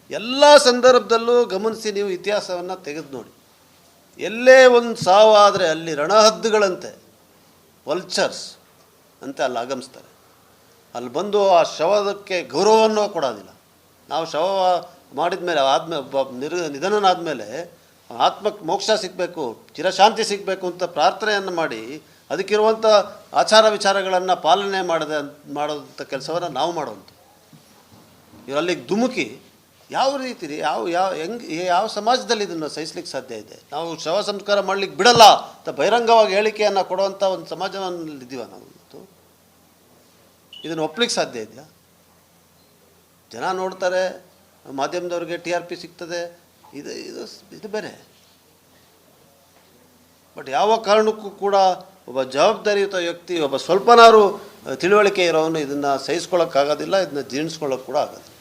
ಎಲ್ಲ ಸಂದರ್ಭದಲ್ಲೂ ಗಮನಿಸಿ ನೀವು ಇತಿಹಾಸವನ್ನು ತೆಗೆದು ನೋಡಿ. ಎಲ್ಲೇ ಒಂದು ಸಾವು ಆದರೆ ಅಲ್ಲಿ ರಣಹದ್ದುಗಳಂತೆ ವಲ್ಚರ್ಸ್ ಅಂತ ಅಲ್ಲಿ ಆಗಮಿಸ್ತಾರೆ. ಅಲ್ಲಿ ಬಂದು ಆ ಶವದಕ್ಕೆ ಗೌರವವನ್ನು ಕೊಡೋದಿಲ್ಲ. ನಾವು ಶವ ಮಾಡಿದ ಮೇಲೆ ನಿಧನನಾದ ಮೇಲೆ ಆತ್ಮಕ್ಕೆ ಮೋಕ್ಷ ಸಿಗಬೇಕು, ಚಿರಶಾಂತಿ ಸಿಗಬೇಕು ಅಂತ ಪ್ರಾರ್ಥನೆಯನ್ನು ಮಾಡಿ ಅದಕ್ಕಿರುವಂಥ ಆಚಾರ ವಿಚಾರಗಳನ್ನು ಪಾಲನೆ ಮಾಡೋಂಥ ಕೆಲಸವನ್ನು ನಾವು ಮಾಡುವಂಥ ಇವರಲ್ಲಿಗೆ ಧುಮುಕಿ ಯಾವ ರೀತಿ ಯಾವ ಸಮಾಜದಲ್ಲಿ ಇದನ್ನು ಸಹಿಸ್ಲಿಕ್ಕೆ ಸಾಧ್ಯ ಇದೆ? ನಾವು ಶವ ಸಂಸ್ಕಾರ ಮಾಡಲಿಕ್ಕೆ ಬಿಡಲ್ಲ ಅಂತ ಬಹಿರಂಗವಾಗಿ ಹೇಳಿಕೆಯನ್ನು ಕೊಡುವಂಥ ಒಂದು ಸಮಾಜದಲ್ಲಿದ್ದೀವ ನಾವು ಇವತ್ತು. ಇದನ್ನು ಒಪ್ಪಲಿಕ್ಕೆ ಸಾಧ್ಯ ಇದೆಯಾ? ಜನ ನೋಡ್ತಾರೆ, ಮಾಧ್ಯಮದವ್ರಿಗೆ TRP ಸಿಗ್ತದೆ, ಇದು ಇದು ಇದು ಬೇರೆ. ಬಟ್ ಯಾವ ಕಾರಣಕ್ಕೂ ಕೂಡ ಒಬ್ಬ ಜವಾಬ್ದಾರಿಯುತ ವ್ಯಕ್ತಿ, ಒಬ್ಬ ಸ್ವಲ್ಪನಾರು ತಿಳುವಳಿಕೆ ಇರೋನು ಇದನ್ನು ಸಹಿಸ್ಕೊಳ್ಳೋಕ್ಕಾಗೋದಿಲ್ಲ, ಇದನ್ನು ಜೀರ್ಣಿಸ್ಕೊಳ್ಳೋಕೆ ಕೂಡ ಆಗೋದಿಲ್ಲ.